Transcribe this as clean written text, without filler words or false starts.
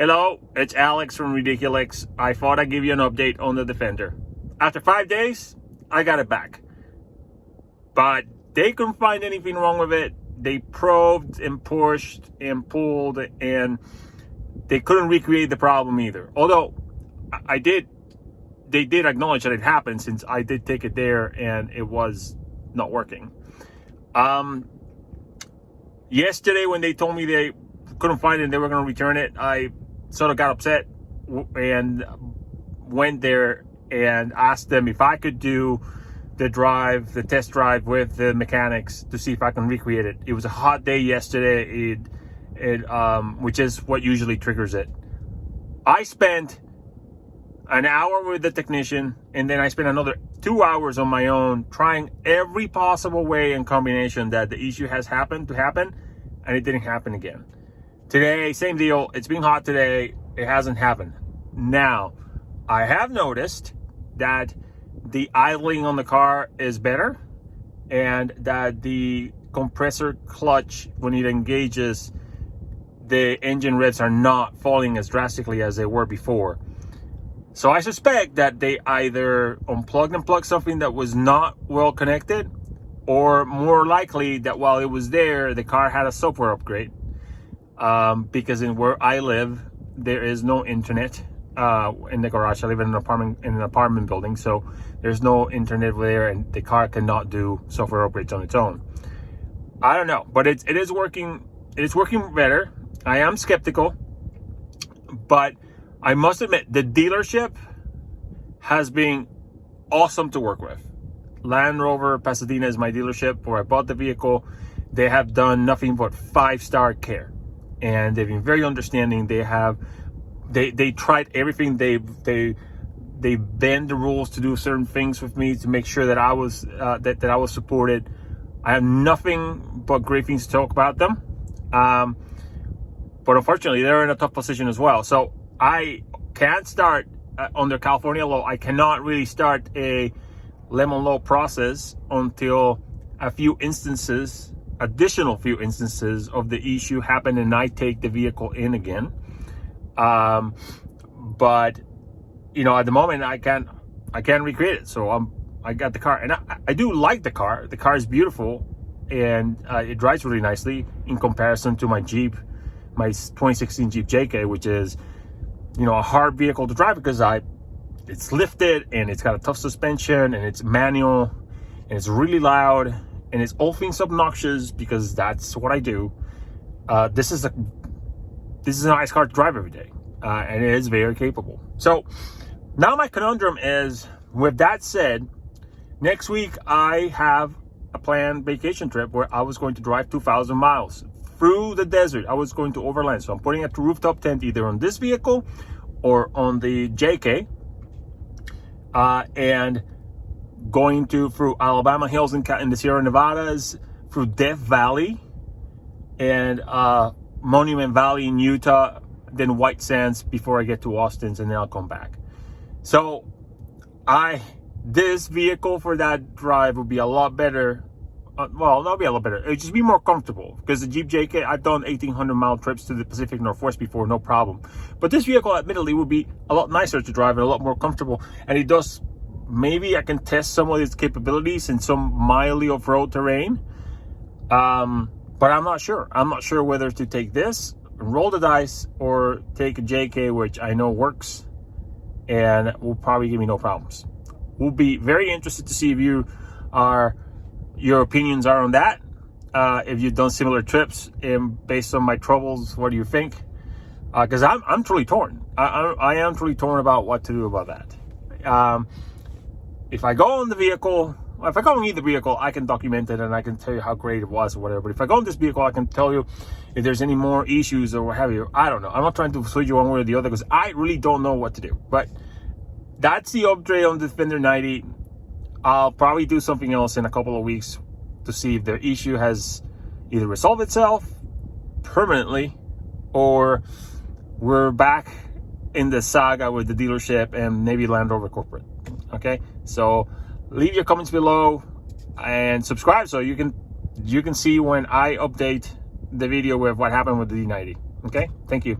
Hello, it's Alex from Ridiculix. I thought I'd give you an update on the Defender. After 5 days, I got it back. But they couldn't find anything wrong with it. They probed and pushed and pulled, and they couldn't recreate the problem either. Although they did acknowledge that it happened, since I did take it there and it was not working. Yesterday when they told me they couldn't find it and they were going to return it, I sort of got upset and went there and asked them if I could do the test drive with the mechanics to see if I can recreate it. It was a hot day yesterday, which is what usually triggers it. I spent an hour with the technician, and then I spent another 2 hours on my own trying every possible way and combination that the issue has happened to happen, and it didn't happen again. Today, same deal. It's been hot today. It hasn't happened. Now, I have noticed that the idling on the car is better, and that the compressor clutch, when it engages, the engine revs are not falling as drastically as they were before. So I suspect that they either unplugged and plugged something that was not well connected, or more likely that while it was there, the car had a software upgrade. Because in where I live, there is no internet in the garage. I live in an apartment building, so there's no internet there, and the car cannot do software upgrades on its own. I don't know, but it is working. It is working better. I am skeptical, but I must admit the dealership has been awesome to work with. Land Rover Pasadena is my dealership where I bought the vehicle. They have done nothing but 5-star care, and they've been very understanding. They tried everything. They bend the rules to do certain things with me to make sure that I was that I was supported. I have nothing but great things to talk about them, but unfortunately they're in a tough position as well. So I can't start under California law. I cannot really start a lemon law process until additional few instances of the issue happen and I take the vehicle in again. But at the moment I can't recreate it. So I got the car, and I do like the car. The car is beautiful, and it drives really nicely in comparison to my Jeep, my 2016 Jeep JK, which is a hard vehicle to drive because it's lifted and it's got a tough suspension and it's manual and it's really loud and it's all things obnoxious because that's what I do. This is a nice car to drive every day, and it is very capable. So now my conundrum is, with that said, next week I have a planned vacation trip where I was going to drive 2,000 miles through the desert. I was going to overland, so I'm putting a rooftop tent either on this vehicle or on the JK, and going through Alabama hills in the Sierra Nevadas, through Death Valley and Monument Valley in Utah, then White Sands before I get to Austin's, and then I'll come back. So this vehicle for that drive would be a lot better. Well, not be a lot better. It would just be more comfortable, because the Jeep JK, I've done 1,800-mile trips to the Pacific Northwest before, no problem. But this vehicle, admittedly, would be a lot nicer to drive and a lot more comfortable. And it does, maybe I can test some of its capabilities in some mildly off-road terrain. But I'm not sure. I'm not sure whether to take this and roll the dice, or take a JK, which I know works and will probably give me no problems. We'll be very interested to see if your opinions are on that. If you've done similar trips, and based on my troubles, what do you think? Because I'm truly torn. I am truly torn about what to do about that. If I go on the vehicle, if I go on either vehicle, I can document it and I can tell you how great it was or whatever. But if I go on this vehicle, I can tell you if there's any more issues or what have you. I don't know. I'm not trying to sway you one way or the other, because I really don't know what to do. But that's the update on the Defender 90. I'll probably do something else in a couple of weeks to see if the issue has either resolved itself permanently, or we're back in the saga with the dealership and maybe Land Rover corporate. Okay, so leave your comments below and subscribe so you can see when I update the video with what happened with the D90. Okay, thank you.